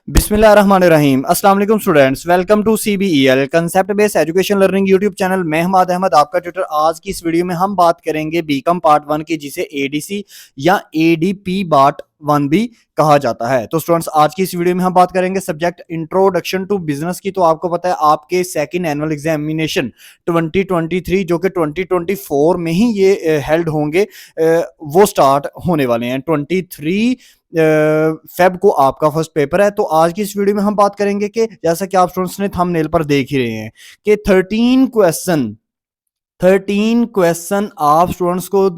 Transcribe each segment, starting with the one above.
बिस्मिल्लाहिर्रहमानिर्रहीम। अस्सलाम वालेकुम students, welcome to CBEL concept based education learning YouTube channel. मैं हमाद अहमद आपका ट्यूटर। आज की इस वीडियो में हम बात करेंगे बीकॉम पार्ट 1 की, जिसे ADC या ADP पार्ट 1 भी कहा जाता है। तो स्टूडेंट्स, आज की इस वीडियो में हम बात करेंगे सब्जेक्ट इंट्रोडक्शन टू बिजनेस की। तो आपको पता है आपके सेकंड एनुअल एग्जामिनेशन 2023 जो कि 2024 में ही ये हेल्ड होंगे, वो स्टार्ट होने वाले हैं। 23 फेब को आपका फर्स्ट पेपर है। तो आज की इस वीडियो में हम बात करेंगे कि जैसा कि आप स्टूडेंट्स ने थंबनेल पर देख ही रहे हैं कि 13 क्वेश्चन आप स्टूडेंट्स को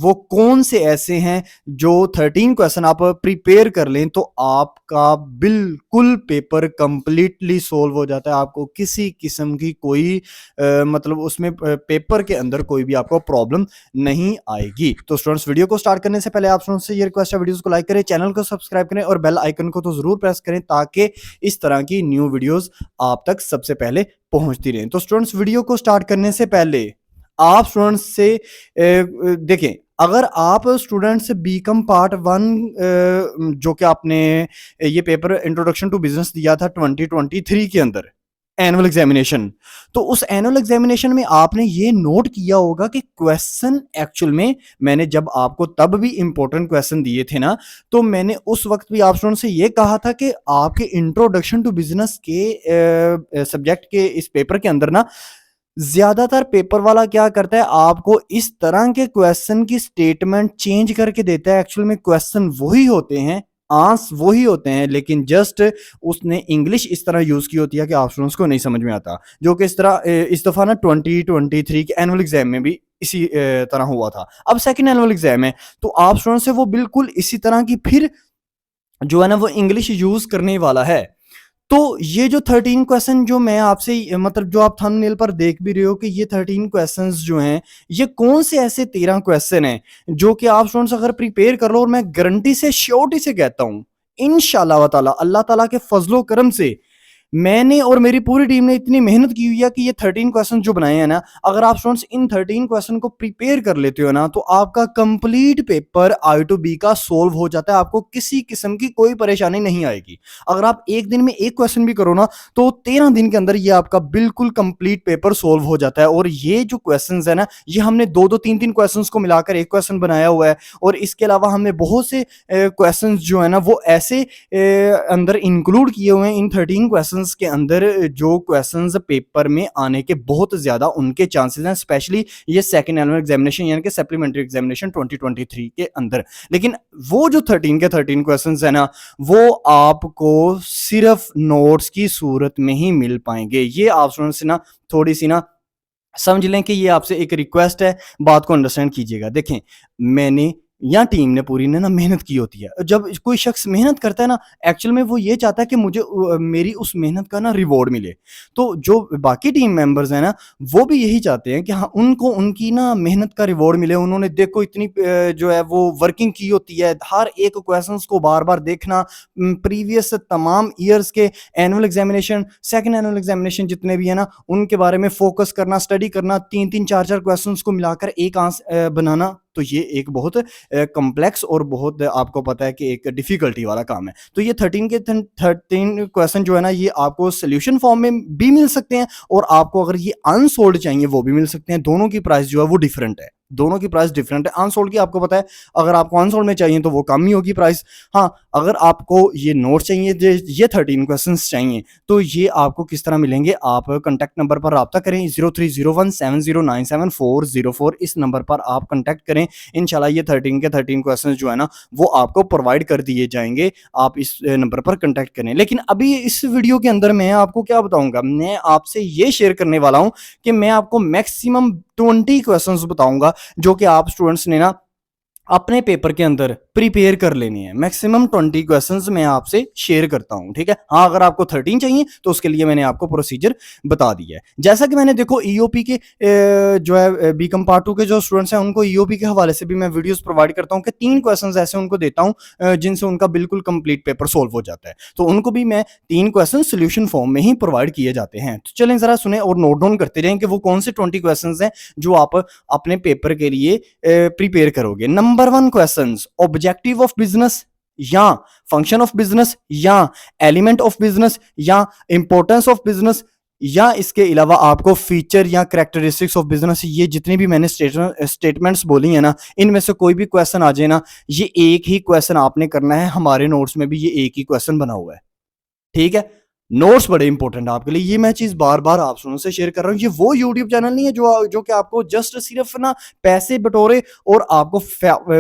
वो कौन से ऐसे हैं जो 13 क्वेश्चन आप प्रिपेयर कर लें तो आपका बिल्कुल पेपर कंप्लीटली सोल्व हो जाता है। आपको किसी किस्म की कोई मतलब उसमें पेपर के अंदर कोई भी आपको प्रॉब्लम नहीं आएगी। तो स्टूडेंट्स, वीडियो को स्टार्ट करने से पहले आप स्टूडेंट्स से ये रिक्वेस्ट है, वीडियोस को लाइक करें, चैनल को सब्सक्राइब करें और बेल आइकन को तो जरूर प्रेस करें ताकि इस तरह की न्यू वीडियोस आप तक सबसे पहले पहुंचती रहें। तो स्टूडेंट्स, वीडियो को स्टार्ट करने से पहले आप स्टूडेंट्स से देखें, अगर आप स्टूडेंट्स बीकॉम पार्ट 1 जो कि आपने ये पेपर इंट्रोडक्शन टू बिजनेस दिया था 2023 के अंदर एनुअल एग्जामिनेशन, तो उस एनुअल एग्जामिनेशन में आपने ये नोट किया होगा कि क्वेश्चन एक्चुअल में मैंने जब आपको तब भी इंपॉर्टेंट क्वेश्चन दिए थे ना, तो मैंने उस वक्त भी आप स्टूडेंट से ये कहा था कि आपके इंट्रोडक्शन टू बिजनेस के सब्जेक्ट के इस पेपर के अंदर ना ज्यादातर पेपर वाला क्या करता है, आपको इस तरह के क्वेश्चन की स्टेटमेंट चेंज करके देता है। एक्चुअल में क्वेश्चन वही होते हैं, आंसर वही होते हैं, लेकिन जस्ट उसने इंग्लिश इस तरह यूज की होती है कि आप स्टूडेंट्स को नहीं समझ में आता। जो कि इस तरह इस दफा ना 2023 के एनुअल एग्जाम में भी इसी तरह हुआ था। अब सेकंड एनुअल एग्जाम है तो आप स्टूडेंट्स से वो बिल्कुल इसी तरह की फिर जो है ना वो इंग्लिश यूज करने वाला है। तो ये जो 13 क्वेश्चन जो मैं आपसे मतलब जो आप थंबनेल पर देख भी रहे हो कि ये 13 क्वेश्चंस जो हैं, ये कौन से ऐसे 13 क्वेश्चन हैं जो कि आप स्टूडेंट्स अगर प्रिपेयर कर लो, और मैं गारंटी से श्योरिटी से कहता हूं इंशाल्लाह ताला अल्लाह ताला के फजलो करम से मैंने और मेरी पूरी टीम ने इतनी मेहनत की हुई है कि ये 13 क्वेश्चन जो बनाए हैं ना, अगर आप स्टूडेंट्स इन 13 क्वेश्चन को प्रिपेयर कर लेते हो ना, तो आपका complete paper I to B का सोल्व हो जाता है। आपको किसी किस्म की कोई परेशानी नहीं आएगी। अगर आप एक दिन में एक क्वेश्चन भी करो ना, तो 13 दिन के अंदर ये आपका बिल्कुल कंप्लीट पेपर सोल्व हो जाता है। और ये जो क्वेश्चन है ना, ये हमने दो दो तीन तीन क्वेश्चन को मिलाकर एक क्वेश्चन बनाया हुआ है। और इसके अलावा हमने बहुत से क्वेश्चन जो है ना वो ऐसे अंदर इंक्लूड किए हुए हैं इन 13 क्वेश्चंस के अंदर, जो क्वेश्चंस पेपर में आने के बहुत ज्यादा उनके चांसेस हैं, स्पेशली ये सेकंड एनुअल एग्जामिनेशन यानी कि सप्लीमेंट्री एग्जामिनेशन 2023 के अंदर। लेकिन वो जो 13 के 13 क्वेश्चंस है ना, वो आपको सिर्फ नोट्स की सूरत में ही मिल पाएंगे। ये आप स्टूडेंट्स से ना थोड़ी सी ना समझ लें कि ये आपसे एक रिक्वेस्ट है, बात को अंडरस्टैंड कीजिएगा। देखें, मैंने या टीम ने पूरी ने ना मेहनत की होती है। जब कोई शख्स मेहनत करता है ना, एक्चुअल में वो ये चाहता है कि मुझे मेरी उस मेहनत का ना रिवॉर्ड मिले। तो जो बाकी टीम मेंबर्स हैं ना, वो भी यही चाहते हैं कि हाँ, उनको उनकी ना मेहनत का रिवॉर्ड मिले। उन्होंने देखो इतनी जो है वो वर्किंग की होती है, हर एक क्वेश्चंस को बार बार देखना, प्रीवियस तमाम ईयर्स के annual examination, second annual examination जितने भी है ना, उनके बारे में फोकस करना, स्टडी करना, तीन तीन चार चार क्वेश्चंस को मिलाकर एक आंसर बनाना। तो ये एक बहुत कॉम्प्लेक्स और बहुत आपको पता है कि एक डिफिकल्टी वाला काम है। तो ये 13 क्वेश्चन जो है ना, ये आपको सोल्यूशन फॉर्म में भी मिल सकते हैं और आपको अगर ये अनसोल्ड चाहिए वो भी मिल सकते हैं। दोनों की प्राइस जो है वो डिफरेंट है, दोनों की प्राइस डिफरेंट है। अनसोल्ड की आपको पता है, अगर आपको अनसोल्ड में चाहिए तो वो कम ही होगी प्राइस। हाँ, अगर आपको ये नोट चाहिए, ये 13 क्वेश्चंस चाहिए, तो ये आपको किस तरह मिलेंगे? आप कॉन्टैक्ट नंबर पर रब्ता करें 030170970404। इस नंबर पर आप कॉन्टैक्ट करें। इंशाल्लाह ये 13 के 13 क्वेश्चंस जो है ना वो आपको प्रोवाइड कर दिए जाएंगे। आप इस नंबर पर कॉन्टैक्ट करें। लेकिन अभी इस वीडियो के अंदर मैं आपको क्या बताऊंगा, मैं आपसे ये शेयर करने वाला हूं कि मैं आपको मैक्सिमम 20 क्वेश्चंस बताऊंगा जो कि आप स्टूडेंट्स ने ना अपने पेपर के अंदर प्रिपेयर कर लेनी है। मैक्सिमम 20 क्वेश्चंस मैं आपसे शेयर करता हूं, ठीक है। हाँ, अगर आपको 13 चाहिए तो उसके लिए मैंने आपको प्रोसीजर बता दिया है। जैसा कि मैंने देखो ईओपी के जो है बीकॉम पार्ट 2 के जो स्टूडेंट्स हैं उनको ईओपी के हवाले से भी मैं वीडियोस प्रोवाइड करता हूं कि 3 क्वेश्चंस ऐसे उनको देता हूं जिनसे उनका बिल्कुल कंप्लीट पेपर सोल्व हो जाता है। तो उनको भी मैं 3 क्वेश्चन सोल्यूशन फॉर्म में ही प्रोवाइड किए जाते हैं। तो चलें जरा सुने और नोट डाउन करते रहें कि वो कौन से 20 क्वेश्चन हैं जो आप अपने पेपर के लिए प्रिपेयर करोगे। Number 1 questions, objective of business. या फंक्शन ऑफ बिजनेस या एलिमेंट ऑफ बिजनेस या इंपॉर्टेंस ऑफ बिजनेस या इसके अलावा आपको फीचर या कैरेक्टरिस्टिक्स ऑफ बिजनेस, ये जितनी भी मैंने स्टेटमेंट्स बोली है ना, इनमें से कोई भी क्वेश्चन आ जाए ना, ये एक ही क्वेश्चन आपने करना है। हमारे नोट्स में भी ये एक ही क्वेश्चन बना हुआ है, ठीक है। नोट्स बड़े इंपॉर्टेंट है आपके लिए, ये मैं चीज बार बार आप सुनों से शेयर कर रहा हूँ। ये वो यूट्यूब चैनल नहीं है जो कि आपको जस्ट सिर्फ ना पैसे बटोरे और आपको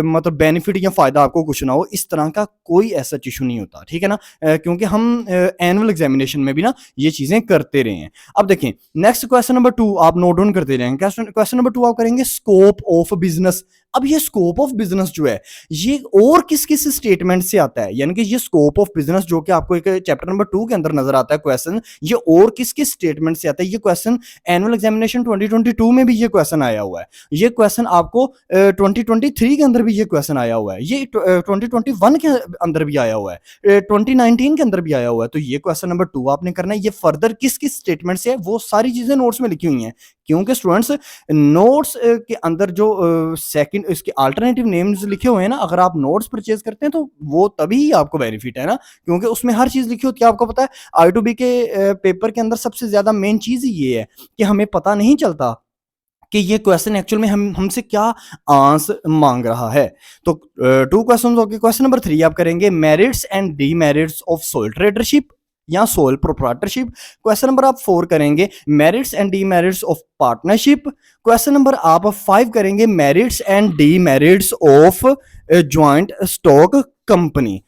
मतलब बेनिफिट या फायदा आपको कुछ ना हो, इस तरह का कोई ऐसा इशू नहीं होता, ठीक है ना। क्योंकि हम एनुअल एग्जामिनेशन में भी ना ये चीजें करते रहे हैं। अब देखें नेक्स्ट क्वेश्चन नंबर 2 आप नोट डाउन करते रहेंगे। क्वेश्चन नंबर 2 आप करेंगे स्कोप ऑफ बिजनेस। अब ये स्कोप ऑफ बिजनेस जो है ये और किस किस स्टेटमेंट से आता है, यानी कि ये स्कोप ऑफ बिजनेस जो कि आपको एक चैप्टर नंबर 2 के अंदर नजर आता है क्वेश्चन, ये और किस किस स्टेटमेंट से आता है। ये क्वेश्चन एनुअल एग्जामिनेशन 2022 में भी ये क्वेश्चन आया हुआ है। ये क्वेश्चन आपको 2023 के अंदर भी ये क्वेश्चन आया हुआ है। ये 2021 के अंदर भी आया हुआ है, 2019 के अंदर भी आया हुआ है। तो ये क्वेश्चन नंबर 2 आपने करना है। ये फर्दर किस किस स्टेटमेंट से है वो सारी चीजें नोट्स में लिखी हुई हैं, क्योंकि स्टूडेंट्स नोट्स के अंदर जो सेकंड इसके अल्टरनेटिव नेम्स लिखे हुए हैं ना, अगर आप नोट्स परचेज करते हैं तो वो तभी आपको बेनिफिट है ना, क्योंकि उसमें हर चीज लिखी होती है। आपको पता है I2B के पेपर के अंदर सबसे ज्यादा मेन चीज ये है कि हमें पता नहीं चलता कि ये क्वेश्चन एक्चुअल में हमसे क्या आंसर मांग रहा है। तो 2 क्वेश्चन हो गए। क्वेश्चन नंबर 3 आप करेंगे merits and demerits of sole tradership या सोल प्रोप्राइटरशिप। क्वेश्चन नंबर आप 4 करेंगे merits and demerits of partnership. Question number आप 5 करेंगे merits and demerits of joint stock company.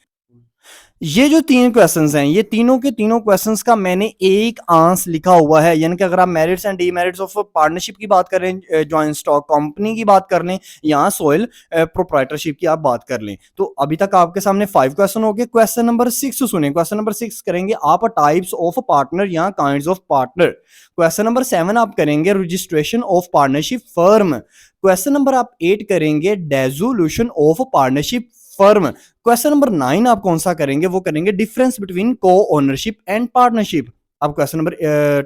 ये जो 3 क्वेश्चंस हैं, ये तीनों के तीनों क्वेश्चंस का मैंने एक आंसर लिखा हुआ है, यानी कि अगर आप merits and demerits of partnership की बात करें, जॉइंट स्टॉक कंपनी की बात कर लें, या सोयल प्रोप्राइटरशिप की आप बात कर लें, तो अभी तक आपके सामने 5 क्वेश्चन हो गए। क्वेश्चन नंबर 6 सुने। क्वेश्चन नंबर 6 करेंगे आप टाइप्स ऑफ पार्टनर या kinds of partner. Question number 7 आप करेंगे registration of partnership firm. Question number आप 8 करेंगे dissolution of partnership firm. Question number 9 आप कौन सा करेंगे, वो करेंगे डिफरेंस बिटवीन को ओनरशिप एंड पार्टनरशिप। अब क्वेश्चन नंबर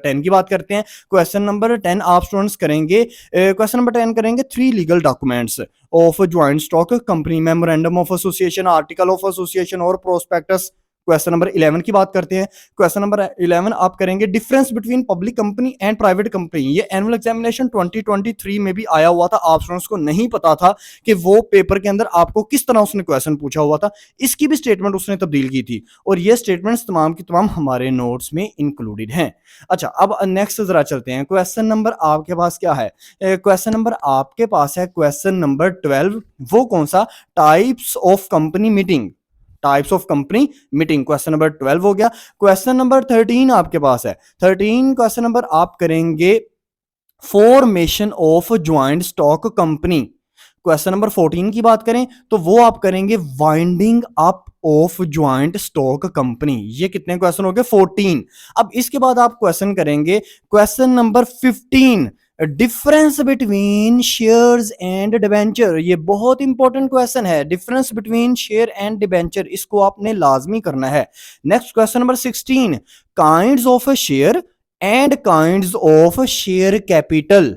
10 की बात करते हैं। क्वेश्चन नंबर 10 आप स्टूडेंट्स करेंगे, क्वेश्चन नंबर 10 करेंगे 3 legal documents of joint stock company, memorandum of association, article of association और प्रोस्पेक्टस। क्वेश्चन नंबर 11 की बात करते हैं। क्वेश्चन नंबर 11 आप करेंगे difference between public company and private company. ये एनुअल एग्जामिनेशन 2023 में भी आया हुआ था, आप स्टूडेंट्स को नहीं पता था कि वो पेपर के अंदर आपको किस तरह उसने क्वेश्चन पूछा हुआ था, इसकी भी स्टेटमेंट उसने तब्दील की थी, और ये स्टेटमेंट्स तमाम की तमाम हमारे नोट्स में इंक्लूडेड हैं। अच्छा, अब नेक्स्ट जरा चलते हैं। क्वेश्चन नंबर आपके पास क्या है, क्वेश्चन नंबर आपके पास है क्वेश्चन नंबर 12। वो कौन सा, types of company meeting, types of company meeting. Question number 12 हो गया। क्वेश्चन नंबर 13 आपके पास है। 13 क्वेश्चन नंबर आप करेंगे formation of joint stock company. Question number 14 की बात करें तो वो आप करेंगे winding up of joint stock company. ये कितने क्वेश्चन हो गए, 14। अब इसके बाद आप क्वेश्चन करेंगे question number 15, difference between shares and debenture. ये बहुत इंपॉर्टेंट क्वेश्चन है, difference between share and debenture, इसको आपने लाजमी करना है। Next question number 16, kinds of share and kinds of share capital,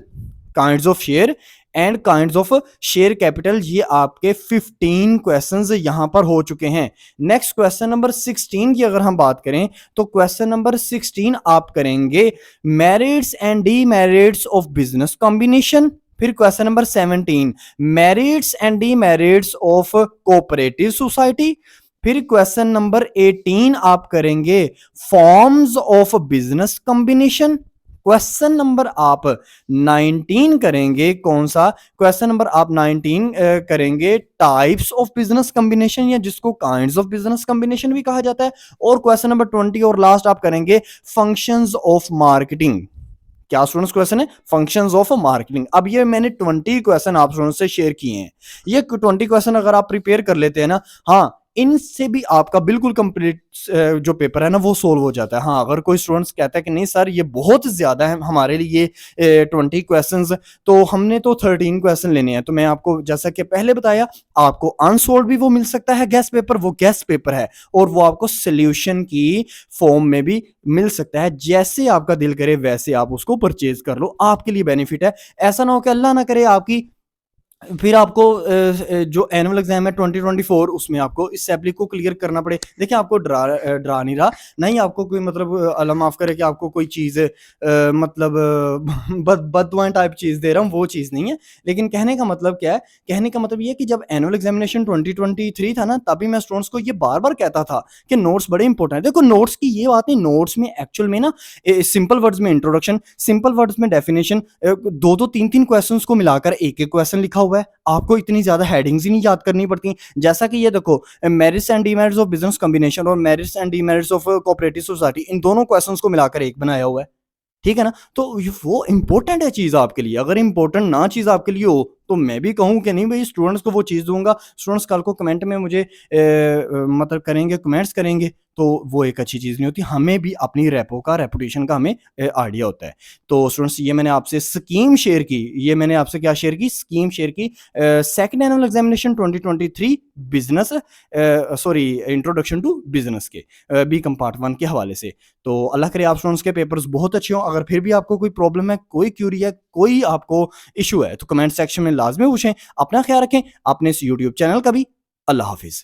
kinds of share and kinds of share capital. ये आपके 15 क्वेश्चंस यहां पर हो चुके हैं। नेक्स्ट क्वेश्चन नंबर 16 की अगर हम बात करें तो क्वेश्चन नंबर 16 आप करेंगे merits and demerits of business combination. फिर question number 17, merits and demerits of cooperative society. फिर क्वेश्चन नंबर 18 आप करेंगे forms of business combination. Question number आप 19 करेंगे कौन सा, क्वेश्चन नंबर आप 19 करेंगे टाइप्स ऑफ बिजनेस कॉम्बिनेशन, या जिसको काइंड्स ऑफ बिजनेस कॉम्बिनेशन भी कहा जाता है। और क्वेश्चन नंबर 20 और लास्ट आप करेंगे फंक्शंस ऑफ मार्केटिंग। क्या स्टूडेंट्स क्वेश्चन है, फंक्शंस ऑफ मार्केटिंग। अब ये मैंने 20 क्वेश्चन आप स्टूडेंट्स से शेयर किए हैं। ये 20 क्वेश्चन अगर आप प्रिपेयर कर लेते हैं ना, हाँ, इनसे भी आपका बिल्कुल कंप्लीट जो पेपर है ना वो सोल्व हो जाता है। हाँ, अगर कोई स्टूडेंट्स कहता है कि नहीं सर ये बहुत ज्यादा है हमारे लिए 20 क्वेश्चंस, तो हमने तो 13 क्वेश्चन लेने हैं, तो मैं आपको जैसा कि पहले बताया, आपको अनसोल्व भी वो मिल सकता है गेस्ट पेपर, वो गेस्ट पेपर है, और वो आपको सोल्यूशन की फॉर्म में भी मिल सकता है। जैसे आपका दिल करे वैसे आप उसको परचेज कर लो, आपके लिए बेनिफिट है। ऐसा ना हो कि अल्लाह ना करे आपकी फिर आपको जो एनुअल एग्जाम है 2024 उसमें आपको इस सैप्लिक को क्लियर करना पड़े। देखिए आपको डरा नहीं रहा, ना ही आपको कोई मतलब अल्लाह माफ़ करे कि आपको कोई चीज़ मतलब बद दुआएँ टाइप चीज़ दे रहा हूँ, वो चीज़ नहीं है। लेकिन कहने का मतलब क्या है? कहने का मतलब ये है कि जब एनुअल एग्जामिनेशन 2023 था ना, तभी मैं स्टूडेंट्स को ये बार-बार कहता था कि नोट्स बड़े इंपॉर्टेंट हैं। देखो नोट्स की ये बात नहीं, नोट्स में एक्चुअल में ना सिंपल वर्ड्स में इंट्रोडक्शन, सिंपल वर्ड्स में डेफिनेशन, 2-2 3-3 क्वेश्चंस को मिलाकर एक-एक क्वेश्चन लिखा हुआ है। आपको इतनी ज़्यादा हेडिंग्स ही नहीं याद करनी पड़ती। जैसा कि ये देखो merits and demerits of business combination और merits and demerits of cooperative society, इन दोनों क्वेश्चंस को मिलाकर एक बनाया हुआ है। ठीक है ना? तो वो इम्पोर्टेंट है चीज़ आपके लिए। अगर इम्पोर्टेंट ना चीज़ आपके लिए हो, तो मैं भी कहूँ कि नहीं भई स्टूडेंट्स को वो चीज़ दूँगा। स्टूडेंट्स कल को कमेंट में मुझे मतलब करेंगे, कमेंट्स करेंगे, तो वो एक अच्छी चीज़ नहीं होती। हमें भी अपनी रेपो का, रेपुटेशन का हमें आइडिया होता है। तो स्टूडेंट्स ये मैंने आपसे स्कीम शेयर की। ये मैंने आपसे क्या शेयर की? स्कीम शेयर की second annual examination 2023 business sorry introduction to business के बीकॉम पार्ट 1 के हवाले से। तो अल्लाह करे आप स्टूडेंट्स के पेपर्स बहुत अच्छे हों। अगर फिर भी आपको कोई प्रॉब्लम है, कोई क्यूरी है, कोई आपको इश्यू है, तो कमेंट सेक्शन में लाज़मी पूछें। अपना ख्याल रखें, अपने इस यूट्यूब चैनल का भी। अल्लाह हाफ़िज़।